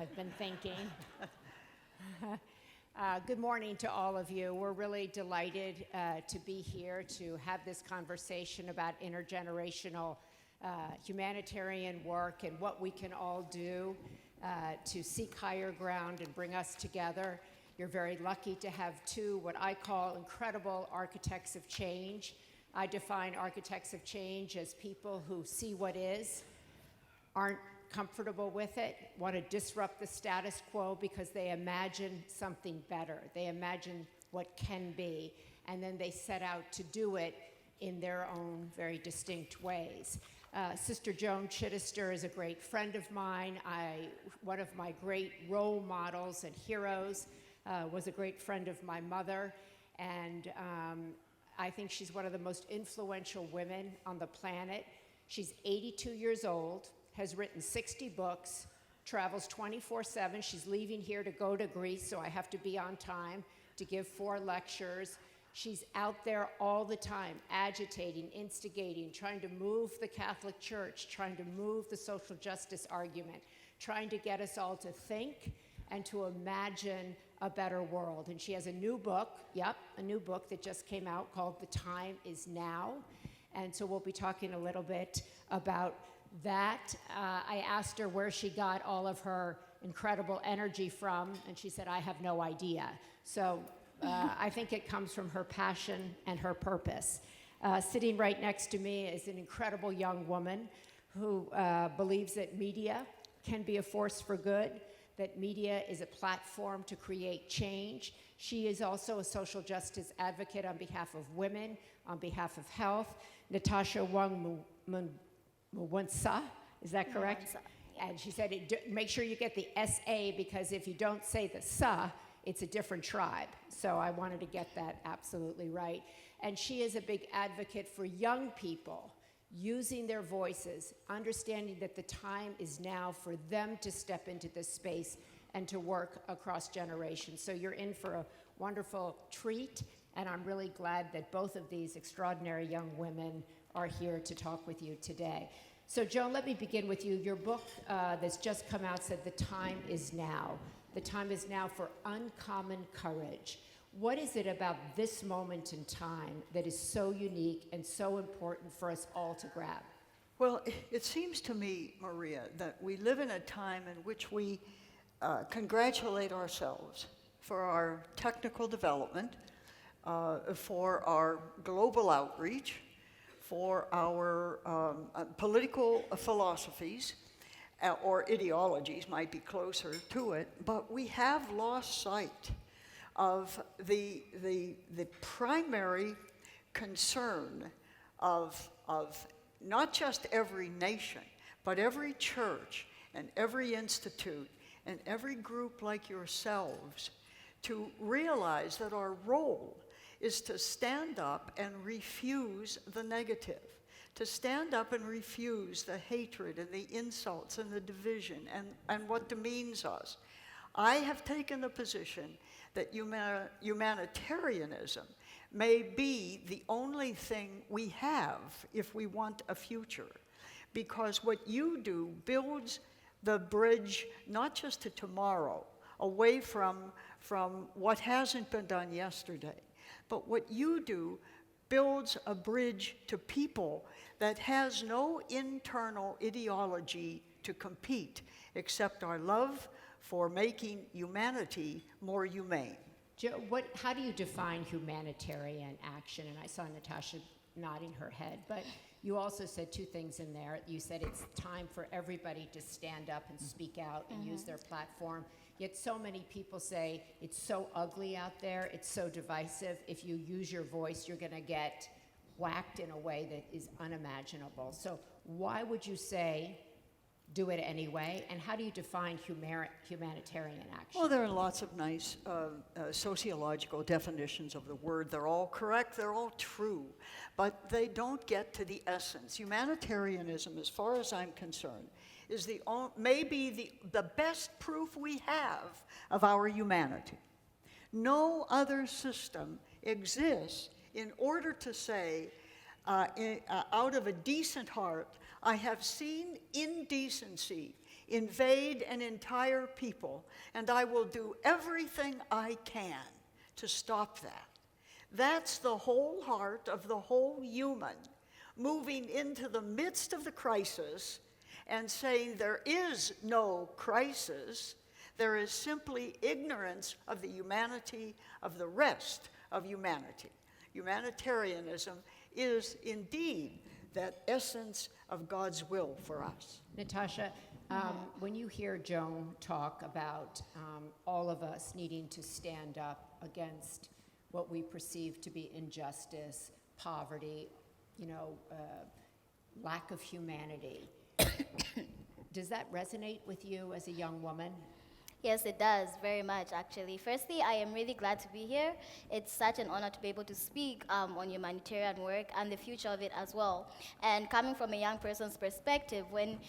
I've been thinking. Good morning to all of you. We're really delighted to be here to have this conversation about intergenerational humanitarian work and what we can all do to seek higher ground and bring us together. You're very lucky to have two, what I call incredible architects of change. I define architects of change as people who see what is, aren't comfortable with it, want to disrupt the status quo because they imagine something better. They imagine what can be, and then they set out to do it in their own very distinct ways. Sister Joan Chittister is a great friend of mine. One of my great role models and heroes was a great friend of my mother, and I think she's one of the most influential women on the planet. She's 82 years old, has written 60 books, travels 24/7. She's leaving here to go to Greece, so I have to be on time to give 4 lectures. She's out there all the time, agitating, instigating, trying to move the Catholic Church, trying to move the social justice argument, trying to get us all to think and to imagine a better world. And she has a new book, a new book that just came out called The Time Is Now. And so we'll be talking a little bit about that. I asked her where she got all of her incredible energy from, and she said, I have no idea. So I think it comes from her passion and her purpose. Sitting right next to me is an incredible young woman who believes that media can be a force for good, that media is a platform to create change. She is also a social justice advocate on behalf of women, on behalf of health. Natasha Wong Mwunsa, is that correct? Mwunsa, yeah. And she said, make sure you get the S-A, because if you don't say the sa, it's a different tribe. So I wanted to get that absolutely right. And she is a big advocate for young people using their voices, understanding that the time is now for them to step into this space and to work across generations. So you're in for a wonderful treat, and I'm really glad that both of these extraordinary young women are here to talk with you today. So Joan, let me begin with you. Your book that's just come out said the time is now. The time is now for uncommon courage. What is it about this moment in time that is so unique and so important for us all to grab? Well, it seems to me, Maria, that we live in a time in which we congratulate ourselves for our technical development, for our global outreach, for our political philosophies, or ideologies might be closer to it, but we have lost sight of the primary concern of not just every nation, but every church and every institute and every group like yourselves, to realize that our role is to stand up and refuse the negative, to stand up and refuse the hatred and the insults and the division and what demeans us. I have taken the position that humanitarianism may be the only thing we have if we want a future, because what you do builds the bridge not just to tomorrow, away from what hasn't been done yesterday, but what you do builds a bridge to people that has no internal ideology to compete except our love for making humanity more humane. Joe, how do you define humanitarian action? And I saw Natasha nodding her head, but you also said 2 things in there. You said it's time for everybody to stand up and speak out and use their platform. Yet so many people say it's so ugly out there, it's so divisive. If you use your voice, you're going to get whacked in a way that is unimaginable. So why would you say do it anyway? And how do you define humanitarian action? Well, there are lots of nice sociological definitions of the word. They're all correct, they're all true, but they don't get to the essence. Humanitarianism, as far as I'm concerned, is maybe the best proof we have of our humanity. No other system exists in order to say, out of a decent heart, I have seen indecency invade an entire people, and I will do everything I can to stop that. That's the whole heart of the whole human, moving into the midst of the crisis and saying there is no crisis. There is simply ignorance of the humanity of the rest of humanity. Humanitarianism is indeed that essence of God's will for us. Natasha, when you hear Joan talk about all of us needing to stand up against what we perceive to be injustice, poverty, lack of humanity, does that resonate with you as a young woman? Yes, it does, very much, actually. Firstly, I am really glad to be here. It's such an honor to be able to speak on humanitarian work and the future of it as well. And coming from a young person's perspective, when,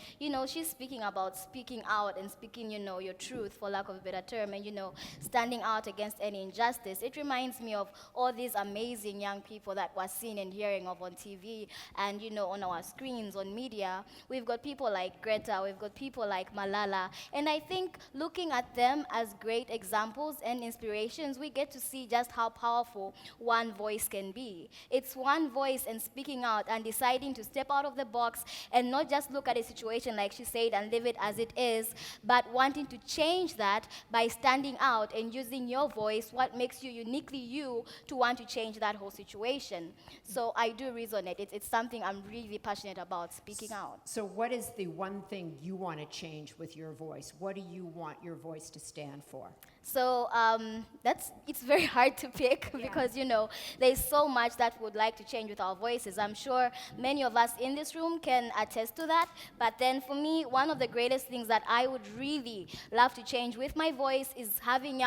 she's speaking about speaking out and speaking, your truth, for lack of a better term, and, standing out against any injustice, it reminds me of all these amazing young people that we're seeing and hearing of on TV and, on our screens, on media. We've got people like Greta, we've got people like Malala, and I think looking at them as great examples and inspirations, we get to see just how powerful one voice can be. It's one voice and speaking out and deciding to step out of the box and not just look at a situation, like she said, and leave it as it is, but wanting to change that by standing out and using your voice, what makes you uniquely you, to want to change that whole situation. So I do resonate. It's something I'm really passionate about, speaking out. So what is the one thing you want to change with your voice? What do you want your voice to stand for? So it's very hard to pick because, there's so much that would like to change with our voices. I'm sure many of us in this room can attest to that. But then for me, one of the greatest things that I would really love to change with my voice is having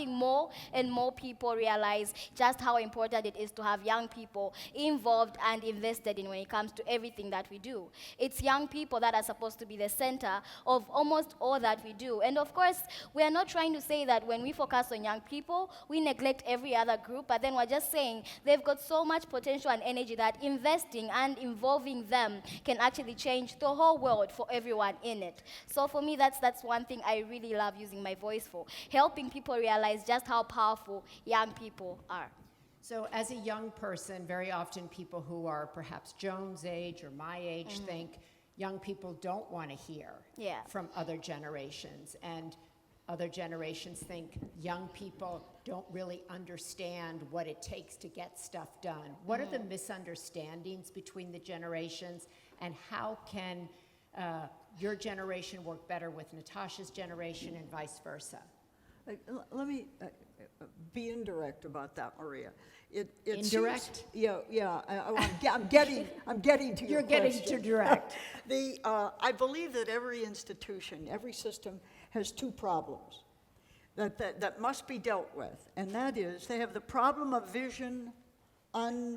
more and more people realize just how important it is to have young people involved and invested in when it comes to everything that we do. It's young people that are supposed to be the center of almost all that we do. And of course, we are not trying to say that when we focus on young people, we neglect every other group, but then we're just saying they've got so much potential and energy that investing and involving them can actually change the whole world for everyone in it. So for me, that's one thing I really love using my voice for, helping people realize just how powerful young people are. So as a young person, very often people who are perhaps Joan's age or my age think young people don't want to hear from other generations, and other generations think young people don't really understand what it takes to get stuff done. What are the misunderstandings between the generations, and how can your generation work better with Natasha's generation and vice versa? Let me be indirect about that, Maria. It Indirect? I'm getting to your You're getting question. to direct. I believe that every institution, every system has two problems that must be dealt with, and that is they have the problem of vision unborn,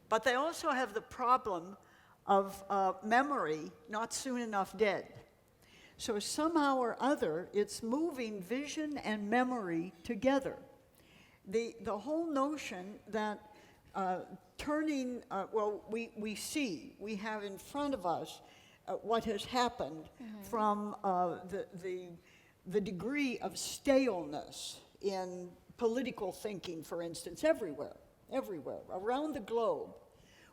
but they also have the problem of memory not soon enough dead. So somehow or other, it's moving vision and memory together. The whole notion that we have in front of us what has happened from the degree of staleness in political thinking, for instance, everywhere, around the globe.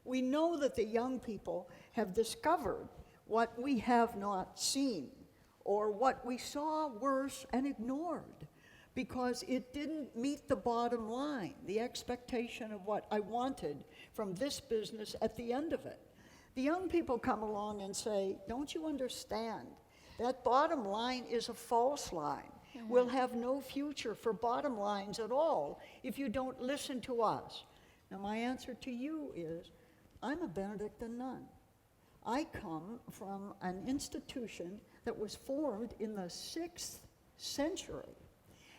We know that the young people have discovered what we have not seen, or what we saw worse and ignored, because it didn't meet the bottom line, the expectation of what I wanted from this business at the end of it. The young people come along and say, don't you understand? That bottom line is a false line. We'll have no future for bottom lines at all if you don't listen to us. Now, my answer to you is, I'm a Benedictine nun. I come from an institution that was formed in the 6th century,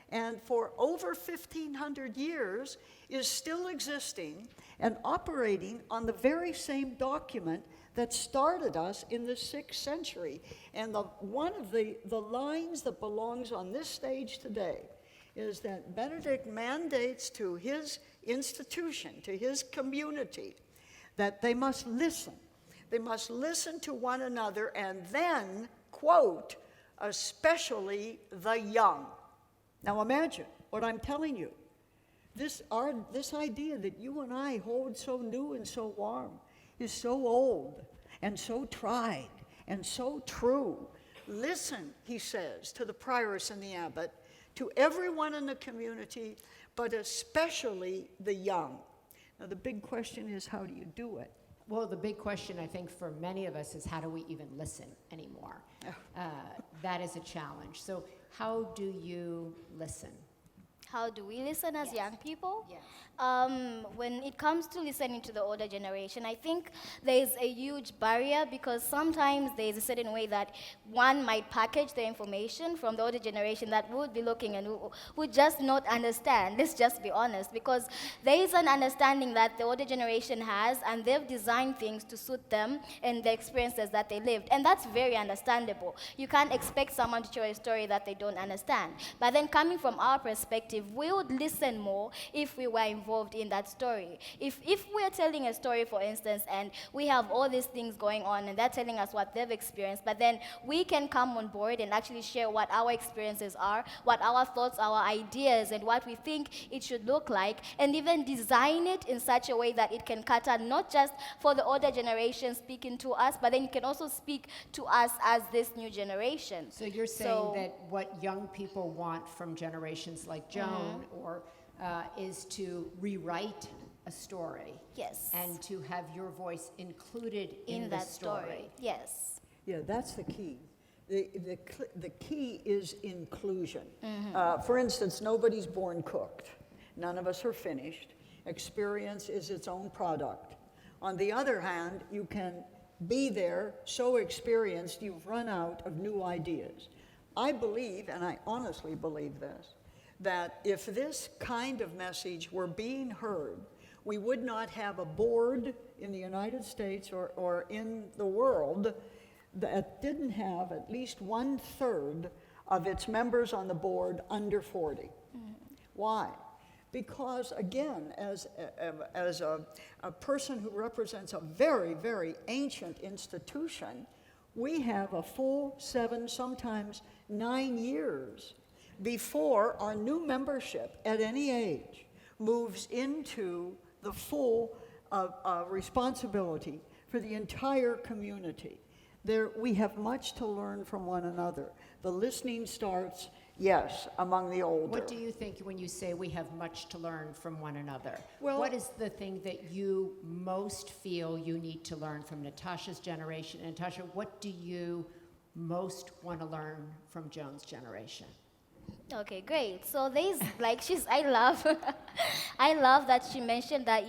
and for over 1,500 years is still existing and operating on the very same document that started us in the 6th century. And one of the lines that belongs on this stage today is that Benedict mandates to his institution, to his community, that they must listen, They must listen to one another and then, quote, especially the young. Now imagine what I'm telling you. This idea that you and I hold so new and so warm is so old and so tried and so true. Listen, he says, to the prioress and the abbot, to everyone in the community, but especially the young. Now the big question is, how do you do it? Well, the big question, I think, for many of us is how do we even listen anymore? That is a challenge. So how do you listen? How do we listen as Yes. young people? Yes. When it comes to listening to the older generation, I think there's a huge barrier because sometimes there's a certain way that one might package the information from the older generation that we would be looking and would just not understand. Let's just be honest, because there is an understanding that the older generation has, and they've designed things to suit them and the experiences that they lived. And that's very understandable. You can't expect someone to share a story that they don't understand. But then coming from our perspective, we would listen more if we were involved in that story. If we're telling a story, for instance, and we have all these things going on and they're telling us what they've experienced, but then we can come on board and actually share what our experiences are, what our thoughts, our ideas, and what we think it should look like, and even design it in such a way that it can cater not just for the older generation speaking to us, but then it can also speak to us as this new generation. So you're saying that what young people want from generations like Joan or is to rewrite a story. Yes. And to have your voice included in the that story. Yes. Yeah, that's the key. The key is inclusion. For instance, nobody's born cooked. None of us are finished. Experience is its own product. On the other hand, you can be there so experienced you've run out of new ideas. I believe, and I honestly believe this, that if this kind of message were being heard, we would not have a board in the United States or in the world that didn't have at least 1/3 of its members on the board under 40. Why? Because again, as a person who represents a very, very ancient institution, we have a full 7, sometimes 9 years before our new membership at any age moves into the full responsibility for the entire community. We have much to learn from one another. The listening starts, yes, among the older. What do you think when you say we have much to learn from one another? Well, what is the thing that you most feel you need to learn from Natasha's generation? And Natasha, what do you most want to learn from Joan's generation? Okay, great. So there's I love, I love that she mentioned that,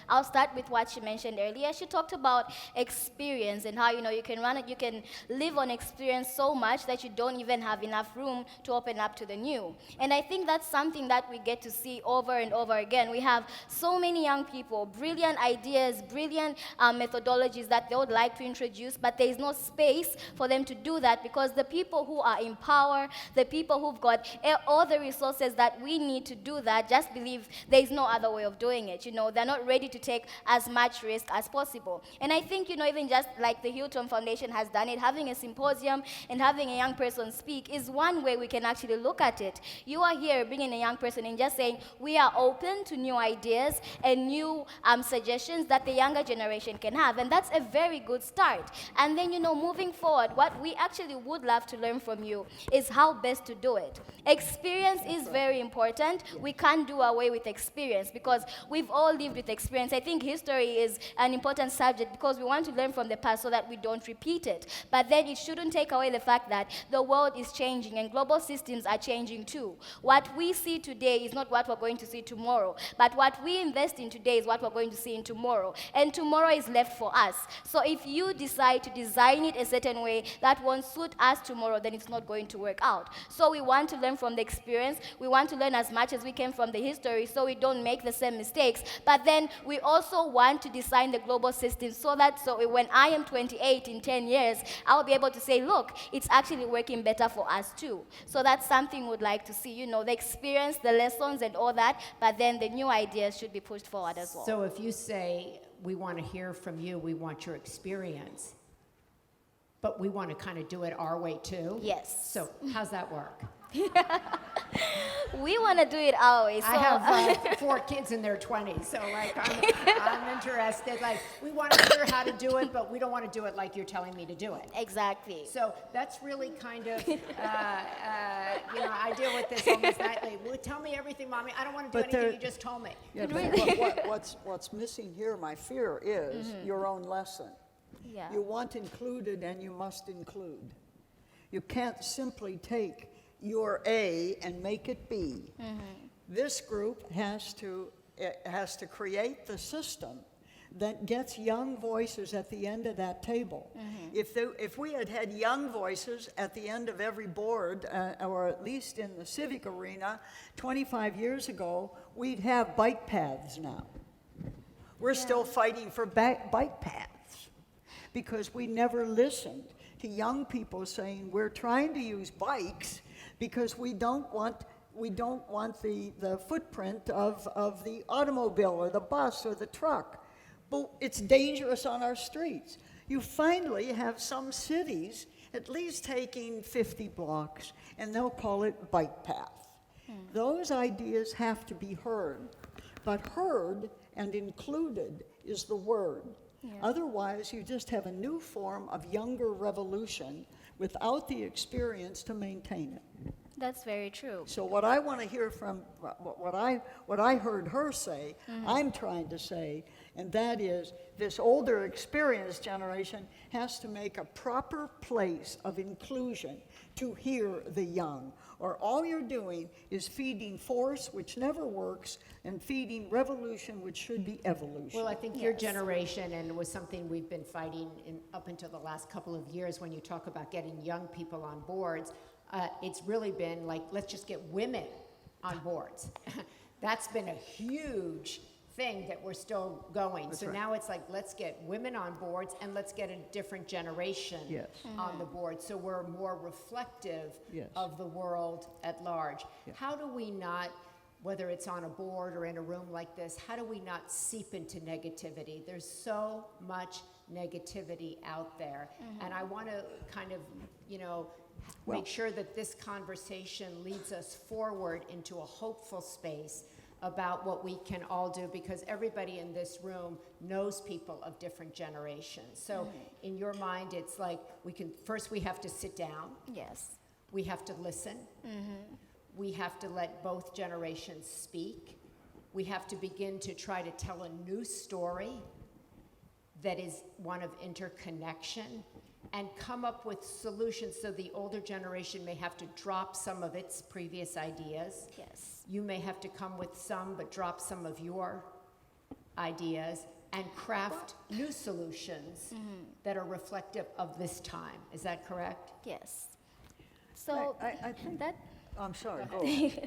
I'll start with what she mentioned earlier. She talked about experience and how, you can live on experience so much that you don't even have enough room to open up to the new. And I think that's something that we get to see over and over again. We have so many young people, brilliant ideas, brilliant methodologies that they would like to introduce, but there's no space for them to do that because the people who are in power, the people who've got all the resources that we need to do that just believe there's no other way of doing it. They're not ready to take as much risk as possible. And I think, even just like the Hilton Foundation has done it, having a symposium and having a young person speak is one way we can actually look at it. You are here bringing a young person and just saying, we are open to new ideas and new suggestions that the younger generation can have. And that's a very good start. And then, moving forward, what we actually would love to learn from you is how best to do it. Experience is very important. We can't do away with experience because we've all lived with experience. I think history is an important subject because we want to learn from the past so that we don't repeat it. But then it shouldn't take away the fact that the world is changing and global systems are changing too. What we see today is not what we're going to see tomorrow, but what we invest in today is what we're going to see in tomorrow. And tomorrow is left for us. So if you decide to design it a certain way that won't suit us tomorrow, then it's not going to work out. So we want to learn learn from the experience. We want to learn as much as we can from the history so we don't make the same mistakes. But then we also want to design the global system so that when I am 28 in 10 years, I'll be able to say, look, it's actually working better for us too. So that's something we'd like to see, the experience, the lessons and all that, but then the new ideas should be pushed forward as well. So if you say, we want to hear from you, we want your experience, but we want to kind of do it our way too? Yes. So how's that work? We want to do it our way. So I have 4 kids in their 20s, so like I'm interested. Like we want to hear how to do it, but we don't want to do it like you're telling me to do it. Exactly. So that's really kind of, I deal with this almost nightly. Well, tell me everything, Mommy. I don't want to do But anything you just told me. Yeah, but what's missing here, my fear is your own lesson. Yeah. You want included and you must include. You can't simply take your A and make it B. This group has to create the system that gets young voices at the end of that table. If we had young voices at the end of every board, or at least in the civic arena, 25 years ago, we'd have bike paths now. We're still fighting for bike paths because we never listened to young people saying, we're trying to use bikes because we don't want the footprint of the automobile or the bus or the truck. But it's dangerous on our streets. You finally have some cities at least taking 50 blocks, and they'll call it bike path. Those ideas have to be heard, but heard and included is the word. Yeah. Otherwise, you just have a new form of younger revolution without the experience to maintain it. That's very true. So what I want to hear from, what I heard her say, I'm trying to say, and that is this older experienced generation has to make a proper place of inclusion to hear the young. Or all you're doing is feeding force, which never works, and feeding revolution, which should be evolution. Well, I think your generation, and it was something we've been fighting up until the last couple of years when you talk about getting young people on boards, it's really been like, let's just get women on boards. That's been a huge thing that we're still going. That's so right. Now it's like, let's get women on boards and let's get a different generation on the board so we're more reflective of the world at large. How do we not, whether it's on a board or in a room like this, how do we not seep into negativity? There's so much negativity out there. And I want to kind of, make sure that this conversation leads us forward into a hopeful space about what we can all do, because everybody in this room knows people of different generations. So in your mind, it's like we have to sit down. Yes. We have to listen. We have to let both generations speak. We have to begin to try to tell a new story that is one of interconnection and come up with solutions so the older generation may have to drop some of its previous ideas. Yes. You may have to come with some, but drop some of your ideas and craft new solutions that are reflective of this time. Is that correct? Yes. So I think that I'm sorry, go ahead.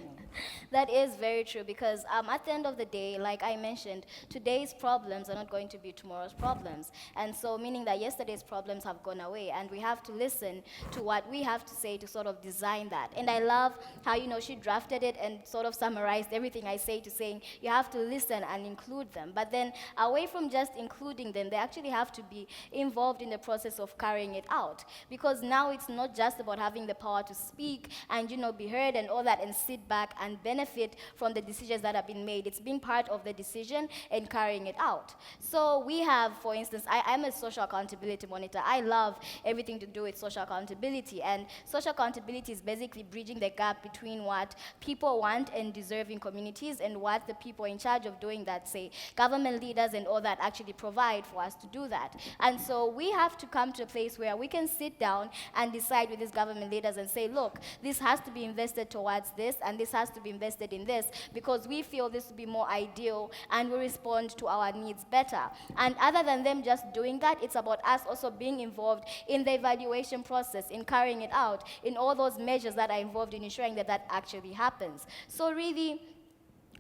that is very true, because at the end of the day, like I mentioned, today's problems are not going to be tomorrow's problems. And so meaning that yesterday's problems have gone away, and we have to listen to what we have to say to sort of design that. And I love how, she drafted it and sort of summarized everything I say to saying you have to listen and include them. But then away from just including them, they actually have to be involved in the process of carrying it out. Because now it's not just about having the power to speak and, be heard and all that and sit back and benefit from the decisions that have been made. It's being part of the decision and carrying it out. So we have, for instance, I'm a social accountability monitor. I love everything to do with social accountability. And social accountability is basically bridging the gap between what people want and deserve in communities and what the people in charge of doing that, say, government leaders and all that, actually provide for us to do that. And so we have to come to a place where we can sit down and decide with these government leaders and say, look, this has to be invested invested towards this, and this has to be invested in this, because we feel this would be more ideal and will respond to our needs better. And other than them just doing that, it's about us also being involved in the evaluation process, in carrying it out, in all those measures that are involved in ensuring that that actually happens. So really,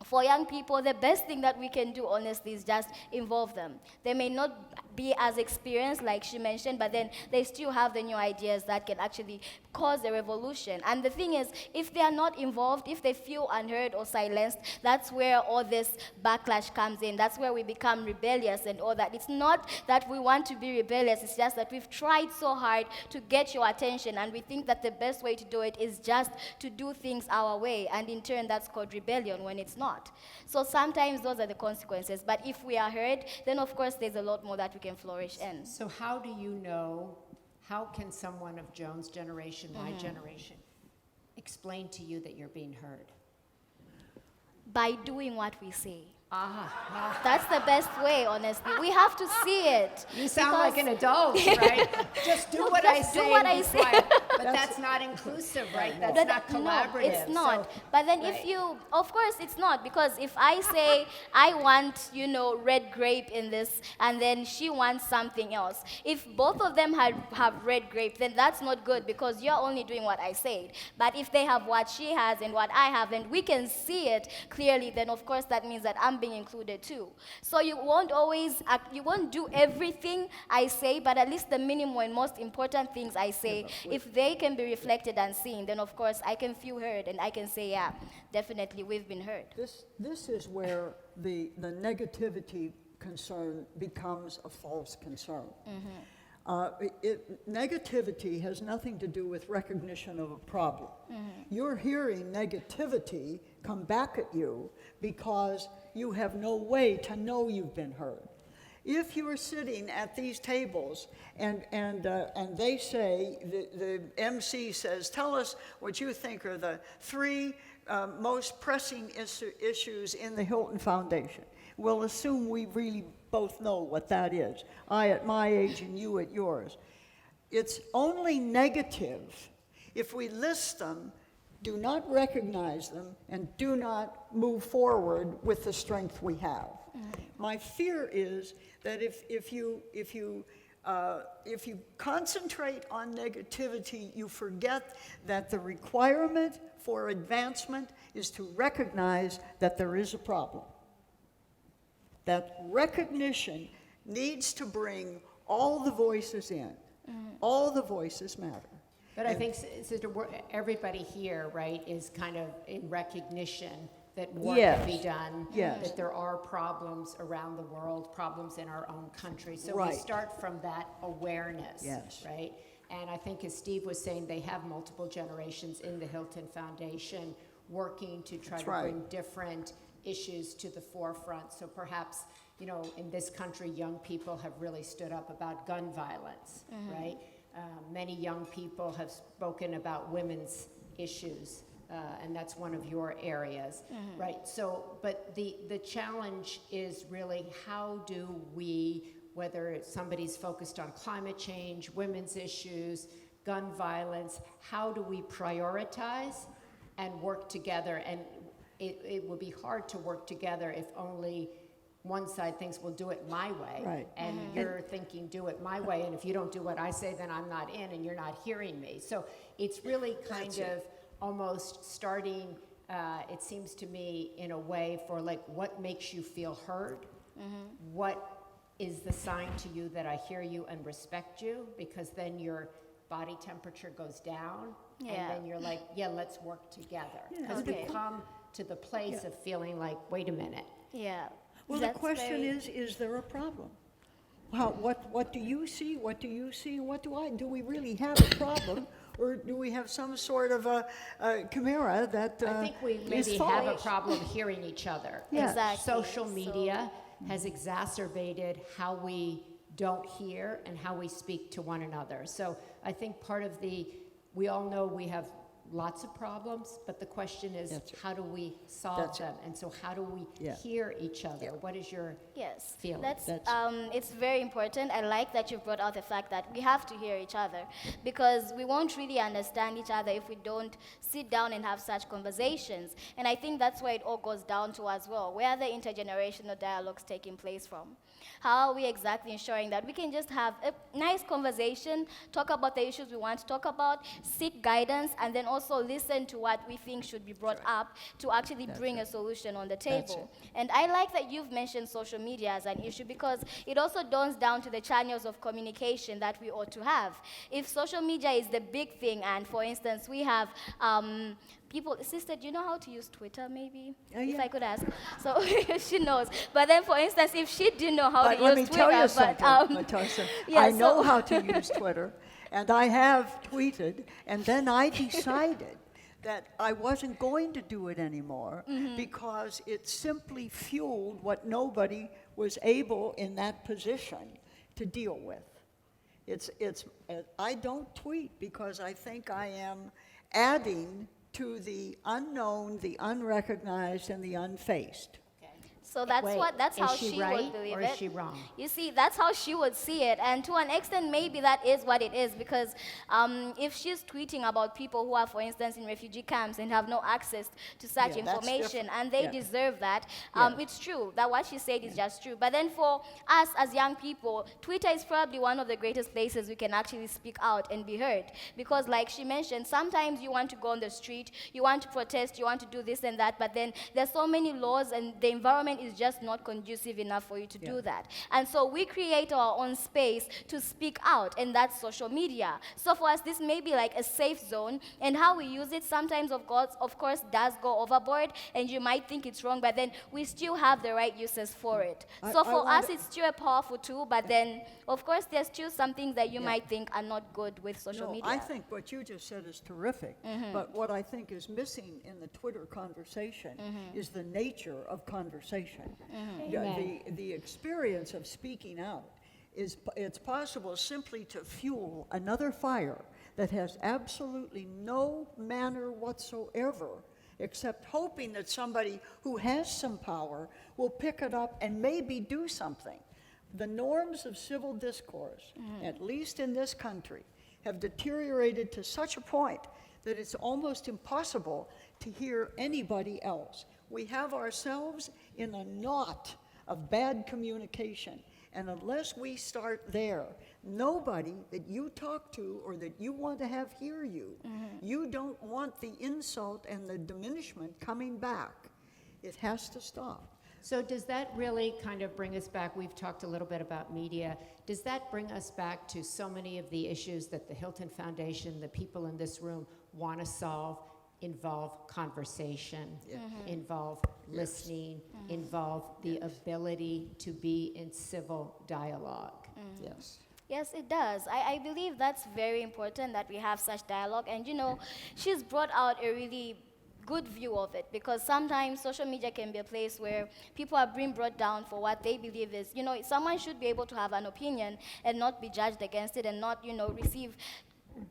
for young people, the best thing that we can do, honestly, is just involve them. They may not be as experienced, like she mentioned, but then they still have the new ideas that can actually cause a revolution. And the thing is, if they are not involved, if they feel unheard or silenced, that's where all this backlash comes in. That's where we become rebellious and all that. It's not that we want to be rebellious, it's just that we've tried so hard to get your attention, and we think that the best way to do it is just to do things our way, and in turn, that's called rebellion when it's not. So sometimes those are the consequences, but if we are heard, then of course there's a lot more that we can flourish in. So how do you know, how can someone of Joan's generation, my generation, explain to you that you're being heard? By doing what we say. Ah, That's the best way, honestly. We have to see it. you sound like an because- adult, right? Just do No, what I just do say what and I be say. quiet. But that's not inclusive, right? That's But not collaborative. No, it's not. So- But then right. if you, of course it's not, because if I say I want, red grape in this, and then she wants something else, if both of them have red grape, then that's not good, because you're only doing what I said. But if they have what she has and what I have, and we can see it clearly, then of course that means that I'm being included too. So you won't do everything I say, but at least the minimum and most important things I say, if they can be reflected and seen, then of course I can feel heard, and I can say, yeah, definitely we've been heard. This is where the negativity concern becomes a false concern. Negativity has nothing to do with recognition of a problem. You're hearing negativity come back at you because you have no way to know you've been heard. If you are sitting at these tables and they say, the MC says, tell us what you think are the three most pressing issues in the Hilton Foundation. We'll assume we really both know what that is. I at my age and you at yours. It's only negative if we list them, do not recognize them, and do not move forward with the strength we have. My fear is that if you concentrate on negativity, you forget that the requirement for advancement is to recognize that there is a problem. That recognition needs to bring all the voices in. All the voices matter. But I think everybody here, right, is kind of in recognition that work can be done, Yes. that there are problems around the world, problems in our own country. So we Right. start from that awareness, Yes. right? And I think, as Steve was saying, they have multiple generations in the Hilton Foundation working to try That's to right. bring different issues to the forefront. So perhaps, in this country, young people have really stood up about gun violence, right? Many young people have spoken about women's issues, and that's one of your areas, right? So, but the challenge is really, how do we, whether somebody's focused on climate change, women's issues, gun violence, how do we prioritize and work together? And it will be hard to work together if only one side thinks, we'll do it my way. Right. And you're thinking, do it my way, and if you don't do what I say, then I'm not in, and you're not hearing me. So it's really kind of almost starting, it seems to me, in a way for like, what makes you feel heard? What is the sign to you that I hear you and respect you? Because then your body temperature goes down, Yeah. and then you're like, yeah, let's work together. Because Okay. we come to the place of feeling like, wait a minute. Yeah. Well, That's the question very- is there a problem? What do you see? What do you see? What do I? Do we really have a problem? Or do we have some sort of a chimera that I think we is maybe have a false? problem hearing each other. Yeah. Exactly. Social media has exacerbated how we don't hear and how we speak to one another. So I think part of we all know we have lots of problems, but the question is, That's it. how do we solve That's it. them? And so how do we Yeah. hear each other? What is your Yes, feeling? it's very important. I like that you brought out the fact that we have to hear each other, because we won't really understand each other if we don't sit down and have such conversations. And I think that's where it all goes down to as well. Where are the intergenerational dialogues taking place from? How are we exactly ensuring that we can just have a nice conversation, talk about the issues we want to talk about, seek guidance, and then also listen to what we think should be brought up to actually bring a solution on the table. And I like that you've mentioned social media as an issue, because it also dawns down to the channels of communication that we ought to have. If social media is the big thing, and for instance, we have people, sister, do you know how to use Twitter maybe? If Yeah. I could ask. So she knows. But then, for instance, if she didn't know how But to let use me Twitter, tell you something, Matosha. yeah, I know so- how to use Twitter, and I have tweeted, and then I decided that I wasn't going to do it anymore because it simply fueled what nobody was able in that position to deal with. I don't tweet because I think I am adding to the unknown, the unrecognized, and the unfaced. So that's Wait, that's how is she she right would believe or it. is she wrong? You see, that's how she would see it, and to an extent, maybe that is what it is, because if she's tweeting about people who are, for instance, in refugee camps and have no access to such Yeah, that's information, different. and they Yeah. deserve that, Yeah. it's true that what she said is just true. But then for us as young people, Twitter is probably one of the greatest places we can actually speak out and be heard, because like she mentioned, sometimes you want to go on the street, you want to protest, you want to do this and that, but then there's so many laws and the environment is just not conducive enough for you to do that. And so we create our own space to speak out, and that's social media. So for us, this may be like a safe zone, and how we use it sometimes, of course, does go overboard, and you might think it's wrong, but then we still have the right uses for it. So I for want- us, it's still a powerful tool, but then, of course, there's still some things that you might think are not good with social No, media. I think what you just said is terrific. But what I think is missing in the Twitter conversation is the nature of conversation. Yeah, Amen. the experience of speaking out it's possible simply to fuel another fire that has absolutely no manner whatsoever, except hoping that somebody who has some power will pick it up and maybe do something. The norms of civil discourse, at least in this country, have deteriorated to such a point that it's almost impossible to hear anybody else. We have ourselves in a knot of bad communication, and unless we start there, nobody that you talk to or that you want to have hear you, you don't want the insult and the diminishment coming back. It has to stop. So does that really kind of bring us back? We've talked a little bit about media. Does that bring us back to so many of the issues that the Hilton Foundation, the people in this room want to solve, involve conversation, involve listening, involve the ability to be in civil dialogue? Yes. Yes, it does. I believe that's very important that we have such dialogue. And, she's brought out a really good view of it, because sometimes social media can be a place where people are being brought down for what they believe is, someone should be able to have an opinion and not be judged against it and not, receive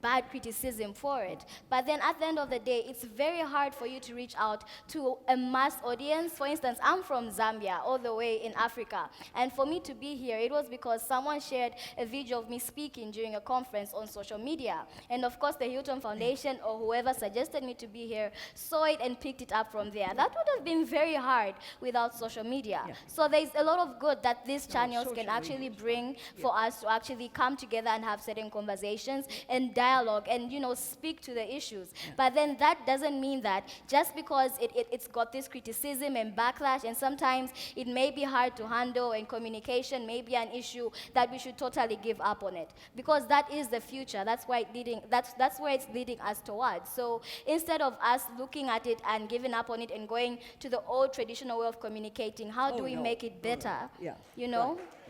bad criticism for it. But then at the end of the day, it's very hard for you to reach out to a mass audience. For instance, I'm from Zambia, all the way in Africa. And for me to be here, it was because someone shared a video of me speaking during a conference on social media. And of course, the Hilton Foundation or whoever suggested me to be here saw it and picked it up from there. That would have been very hard without social media. Yeah. So there's a lot of good that these channels social can media actually is bring for us to actually come together and have certain conversations and dialogue and, speak to the issues. But then that doesn't mean that just because it's got this criticism and backlash, and sometimes it may be hard to handle, and communication may be an issue, that we should totally give up on it. Because that is the future. That's where that's where it's leading us towards. So instead of us looking at it and giving up on it and going to the old traditional way of communicating, how do we make it better? Yeah.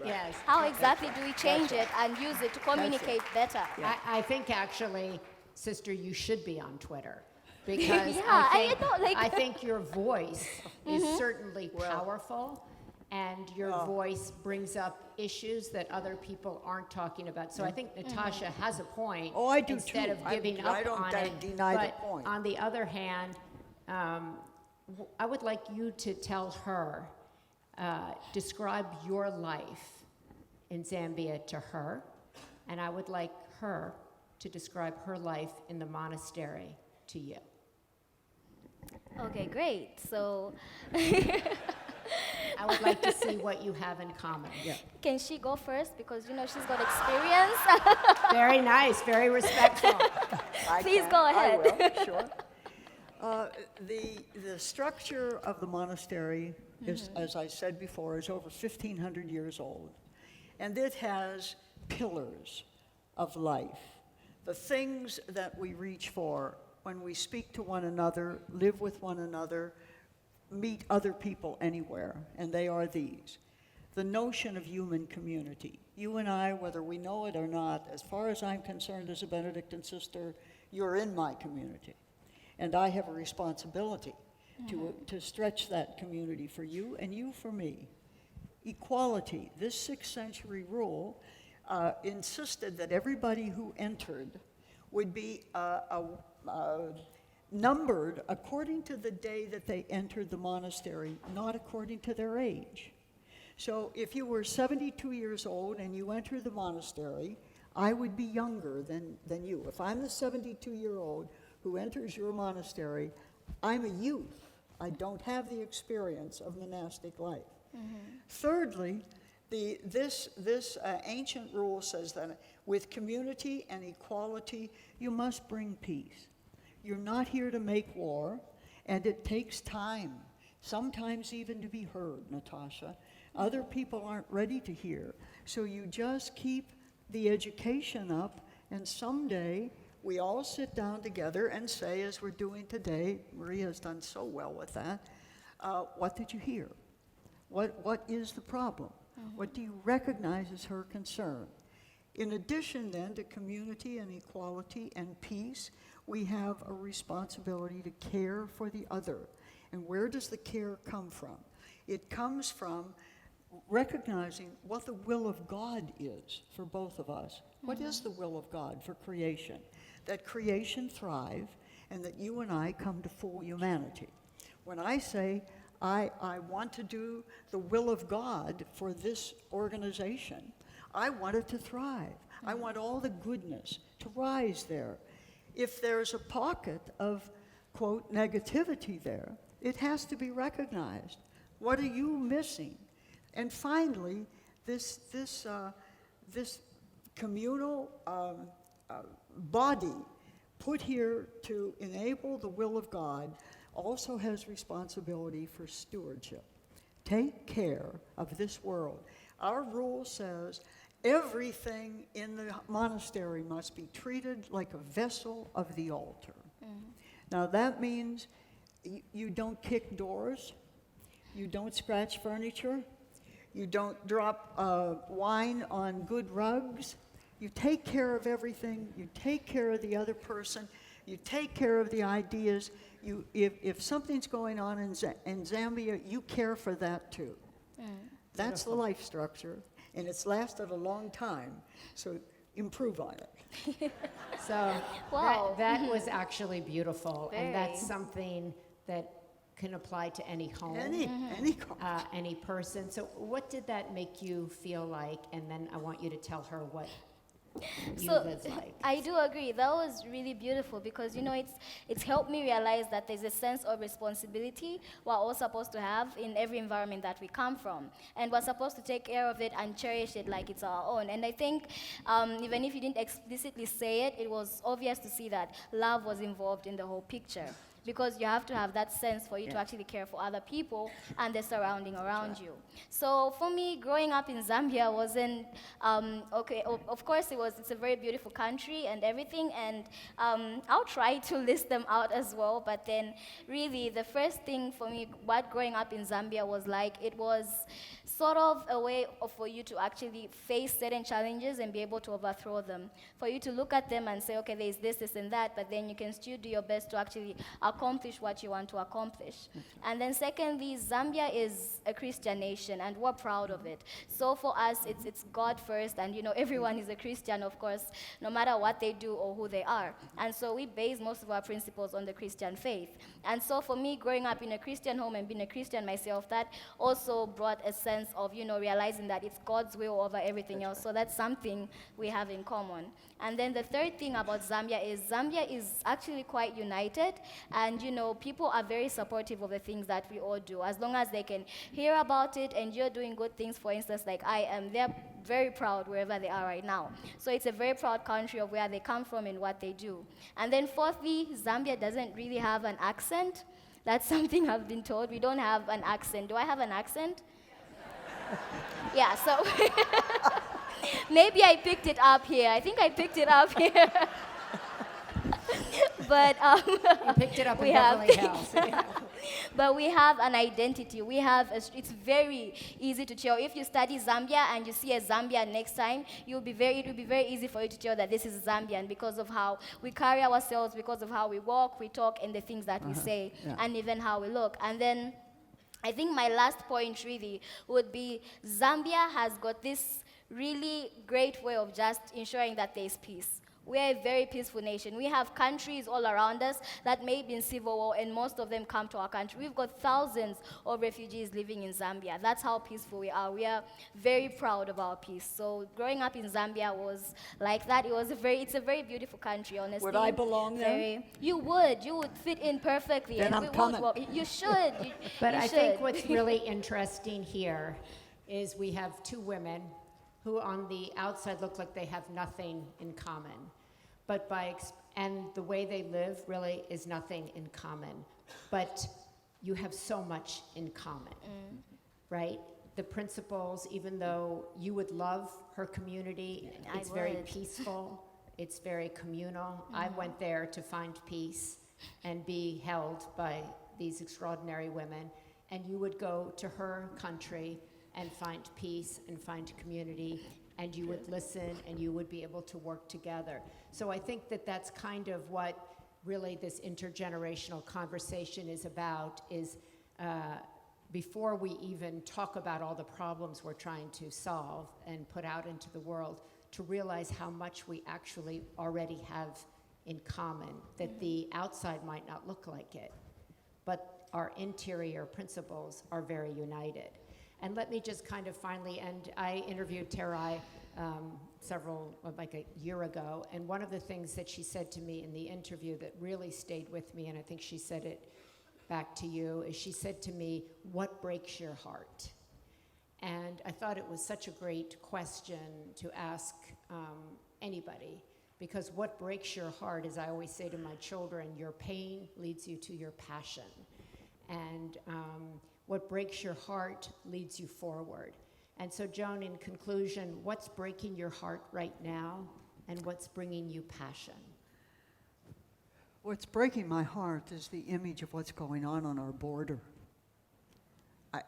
Yes. How exactly do we change it and use it to communicate better? I think actually, sister, you should be on Twitter, because Yeah, I know, like- I think your voice is certainly powerful, and your voice brings up issues that other people aren't talking about. So I think Natasha has a point. Oh, I do instead too. of giving I up don't on it. deny the But point. on the other hand, I would like you to tell her, describe your life in Zambia to her, and I would like her to describe her life in the monastery to you. Okay, great. So, I would like to see what you have in common. can she go first? Because, she's got experience. Very nice, very respectful. Please can. go ahead. I will, sure. The structure of the monastery is, as I said before, is over 1,500 years old. And it has pillars of life, the things that we reach for when we speak to one another, live with one another, meet other people anywhere, and they are these. The notion of human community. You and I, whether we know it or not, as far as I'm concerned as a Benedictine sister, you're in my community. And I have a responsibility to stretch that community for you and you for me. Equality. This 6th century rule insisted that everybody who entered would be numbered according to the day that they entered the monastery, not according to their age. So if you were 72 years old and you entered the monastery, I would be younger than you. If I'm the 72-year-old who enters your monastery, I'm a youth. I don't have the experience of monastic life. Thirdly, this ancient rule says that with community and equality, you must bring peace. You're not here to make war, and it takes time, sometimes even to be heard, Natasha. Other people aren't ready to hear. So you just keep the education up, and someday we all sit down together and say, as we're doing today, Maria has done so well with that, what did you hear? What is the problem? What do you recognize as her concern? In addition then to community and equality and peace, we have a responsibility to care for the other. And where does the care come from? It comes from recognizing what the will of God is for both of us. What is the will of God for creation? That creation thrive and that you and I come to full humanity. When I say I want to do the will of God for this organization, I want it to thrive. I want all the goodness to rise there. If there's a pocket of, quote, negativity there, it has to be recognized. What are you missing? And finally, this communal body put here to enable the will of God also has responsibility for stewardship. Take care of this world. Our rule says everything in the monastery must be treated like a vessel of the altar. Now that means you don't kick doors, you don't scratch furniture, you don't drop wine on good rugs. You take care of everything. You take care of the other person. You take care of the ideas. If something's going on in Zambia, you care for that too. That's the life structure, and it's lasted a long time, so improve on it. So Wow. that was actually beautiful, and that's Very. something that can apply to any home, any person. So what did that make you feel like? And then I want you to tell her what you lived like. I do agree. That was really beautiful because it's helped me realize that there's a sense of responsibility we're all supposed to have in every environment that we come from, and we're supposed to take care of it and cherish it like it's our own. And I think even if you didn't explicitly say it, it was obvious to see that love was involved in the whole picture. Because you have to have that sense for you to actually care for other people and the surrounding around you. So for me, growing up in Zambia wasn't, okay, of course it's a very beautiful country and everything, and I'll try to list them out as well, but then really the first thing for me, what growing up in Zambia was like, it was sort of a way for you to actually face certain challenges and be able to overthrow them. For you to look at them and say, okay, there's this, and that, but then you can still do your best to actually accomplish what you want to accomplish. And then secondly, Zambia is a Christian nation, and we're proud of it. So for us, it's God first, and everyone is a Christian, of course, no matter what they do or who they are. And so we base most of our principles on the Christian faith. And so for me, growing up in a Christian home and being a Christian myself, that also brought a sense of, realizing that it's God's will over everything else. So that's something we have in common. And then the third thing about Zambia is actually quite united, and people are very supportive of the things that we all do. As long as they can hear about it and you're doing good things, for instance, like I am, they're very proud wherever they are right now. So it's a very proud country of where they come from and what they do. And then fourthly, Zambia doesn't really have an accent. That's something I've been told. We don't have an accent. Do I have an accent? Yeah, so maybe I picked it up here. I think I picked it up here. But You picked it up in Beverly Hills. Yeah. but we have an identity. It's very easy to tell. If you study Zambia and you see a Zambian next time, it will be very easy for you to tell that this is Zambian because of how we carry ourselves, because of how we walk, we talk, and the things that we say, and even how we look. And then I think my last point really would be Zambia has got this really great way of just ensuring that there's peace. We are a very peaceful nation. We have countries all around us that may be in civil war, and most of them come to our country. We've got thousands of refugees living in Zambia. That's how peaceful we are. We are very proud of our peace. So growing up in Zambia was like that. It's a very beautiful country, honestly. Would I belong there? You would fit in perfectly. Then I'm coming. You should. But you I should. think what's really interesting here is we have two women who on the outside look like they have nothing in common. But and the way they live really is nothing in common. But you have so much in common, right? The principles, even though you would love her community, it's very peaceful, it's very communal. I went there to find peace and be held by these extraordinary women. And you would go to her country and find peace and find community, and you would listen and you would be able to work together. So I think that that's kind of what really this intergenerational conversation is about, is before we even talk about all the problems we're trying to solve and put out into the world, to realize how much we actually already have in common, that the outside might not look like it, but our interior principles are very united. And let me just kind of finally end. I interviewed Terai like a year ago, and one of the things that she said to me in the interview that really stayed with me, and I think she said it back to you, is she said to me, "What breaks your heart?" And I thought it was such a great question to ask anybody, because what breaks your heart, as I always say to my children, your pain leads you to your passion. And what breaks your heart leads you forward. And so, Joan, in conclusion, what's breaking your heart right now, and what's bringing you passion? What's breaking my heart is the image of what's going on our border.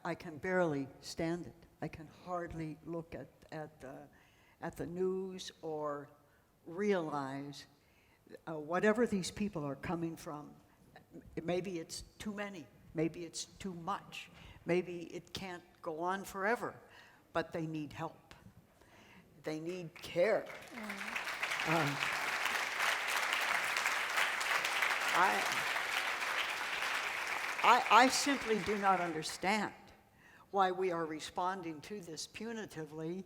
I can barely stand it. I can hardly look at the news or realize whatever these people are coming from. Maybe it's too many. Maybe it's too much. Maybe it can't go on forever, but they need help. They need care. I simply do not understand why we are responding to this punitively.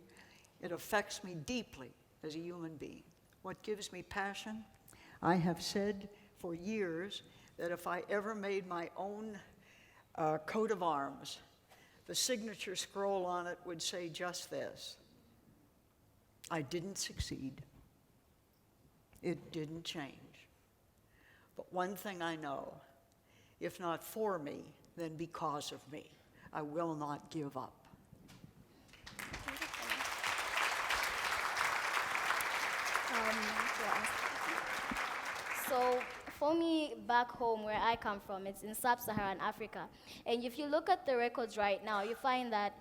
It affects me deeply as a human being. What gives me passion? I have said for years that if I ever made my own coat of arms, the signature scroll on it would say just this: I didn't succeed. It didn't change. But one thing I know, if not for me, then because of me, I will not give up. So For me, back home where I come from, it's in sub-Saharan Africa. And if you look at the records right now, you find that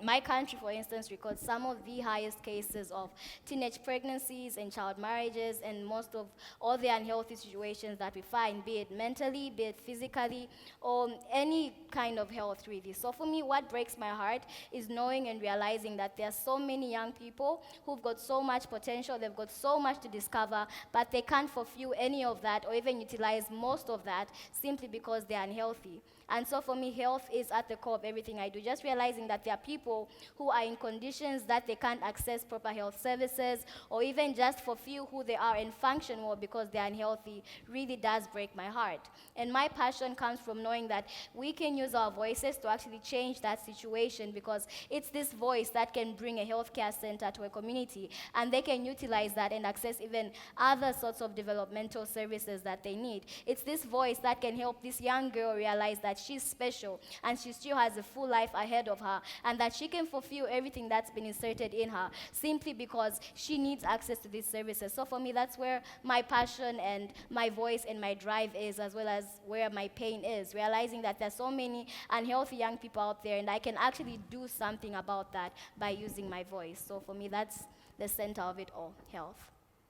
my country, for instance, records some of the highest cases of teenage pregnancies and child marriages and most of all the unhealthy situations that we find, be it mentally, be it physically, or any kind of health really. So for me, what breaks my heart is knowing and realizing that there are so many young people who've got so much potential, they've got so much to discover, but they can't fulfill any of that or even utilize most of that simply because they're unhealthy. And so for me, health is at the core of everything I do. Just realizing that there are people who are in conditions that they can't access proper health services or even just fulfill who they are and function well because they're unhealthy really does break my heart. And my passion comes from knowing that we can use our voices to actually change that situation, because it's this voice that can bring a healthcare center to a community, and they can utilize that and access even other sorts of developmental services that they need. It's this voice that can help this young girl realize that she's special and she still has a full life ahead of her, and that she can fulfill everything that's been inserted in her simply because she needs access to these services. So for me, that's where my passion and my voice and my drive is, as well as where my pain is, realizing that there's so many unhealthy young people out there and I can actually do something about that by using my voice. So for me, that's the center of it all, health.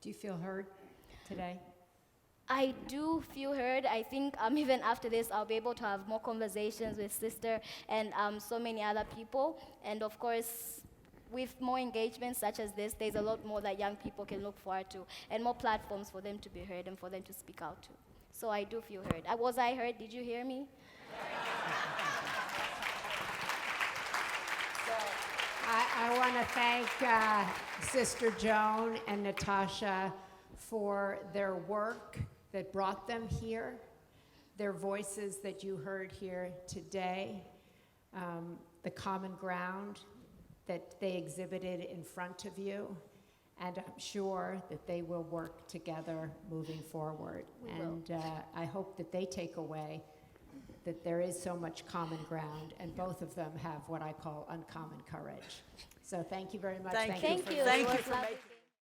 Do you feel heard today? I do feel heard. I think even after this, I'll be able to have more conversations with Sister and so many other people. And of course, with more engagements such as this, there's a lot more that young people can look forward to and more platforms for them to be heard and for them to speak out to. So I do feel heard. Was I heard? Did you hear me? I want to thank Sister Joan and Natasha for their work that brought them here, their voices that you heard here today, the common ground that they exhibited in front of you, and I'm sure that they will work together moving forward. I hope that they take away that there is so much common ground, and both of them have what I call uncommon courage. So thank you very much. Thank you. Thank you. Thank It you was for lovely. making